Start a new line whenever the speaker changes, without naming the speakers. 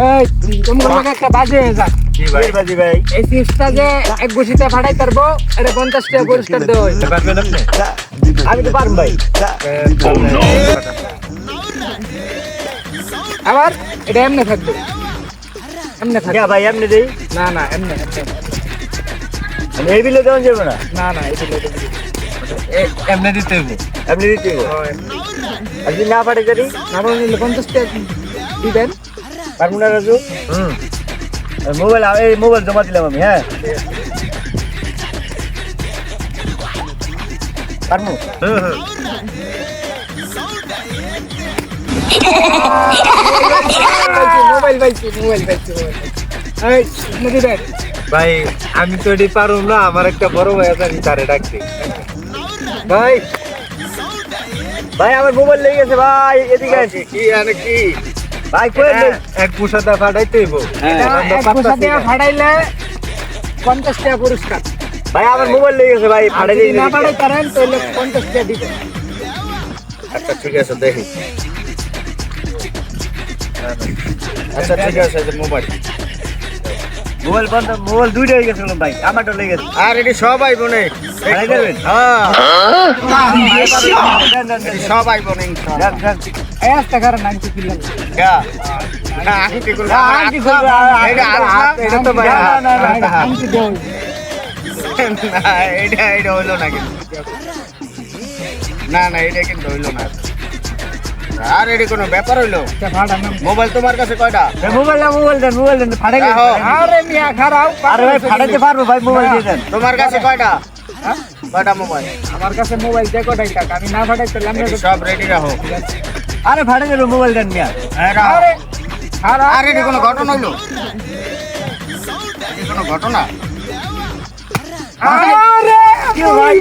এই তোমার লাগে একটা বাজে হয়ে যাক
কি বাজি ভাই
এই চিপসটা যে এক গুছিতে ফাটাই পারবো এটা 50 টাকা পুরস্কার দেওয়া হয়
পারবেন আপনি আমি তো পারবো ভাই
আবার এটা এমনি থাকবে এমনি থাকবে
ভাই এমনি দেই
না না এমনি
এই বিলে দেওয়া যাবে না
না না এটা
এমনি দিতে হবে এমনি দিতে হবে আর যদি না পারে করি
না বললে 50 টাকা দিবেন
পারবো না রাজু মোবাইল এই মোবাইল জমা দিলাম আমি হ্যাঁ পারবো
মোবাইল পাইছি এই মুদি দেখ
ভাই আমি তো এটি পারুম না আমার একটা বড় ভাই আছে আমি তারে ডাকছি ভাই ভাই আমার মোবাইল লেগে গেছে ভাই এদিকে আছে কি আনে কি ভাই কই এক পুষাটা ফাটাইতে হইব
ফাটাইলে 50 টাকা পুরস্কার
ভাই আমার মোবাইল লেগে গেছে ভাই ফাটাই দিই
না ফাটাই পারেন তাহলে 50 টাকা দিবেন
আচ্ছা ঠিক আছে দেখি আচ্ছা ঠিক আছে মোবাইল বন্ধ মোবাইল দুইটা হয়ে গেছে ভাই আমারটা লেগে গেছে আর এটি সবাই বনে ফাটাই দেবেন হ্যাঁ সবাই বনে
এই আস্তে কারণ নাকি কি লাগে
না আমি কি করব এটা তো ভাই
আমি দেই
না এটা হইলো না কিন্তু না এটা কিন্তু হইলো না আর এটি কোনো ব্যাপার হইলো মোবাইল তোমার কাছে কয়টা মোবাইল দেন ফাটাই গেছে
আরে মিয়া খারাপ
আরে ভাই ফাটাইতে পারবো ভাই মোবাইল দিয়ে দেন তোমার কাছে কয়টা কয়টা মোবাইল
আমার কাছে মোবাইল দেখো টাকা আমি না ফাটাই তাহলে আমি
সব রেডি রাখো আরে ফাটাই দেব মোবাইল দেন মিয়া
আরে
আর এটি কোনো ঘটনা হইলো এটি কোনো ঘটনা
আরে কি ভাই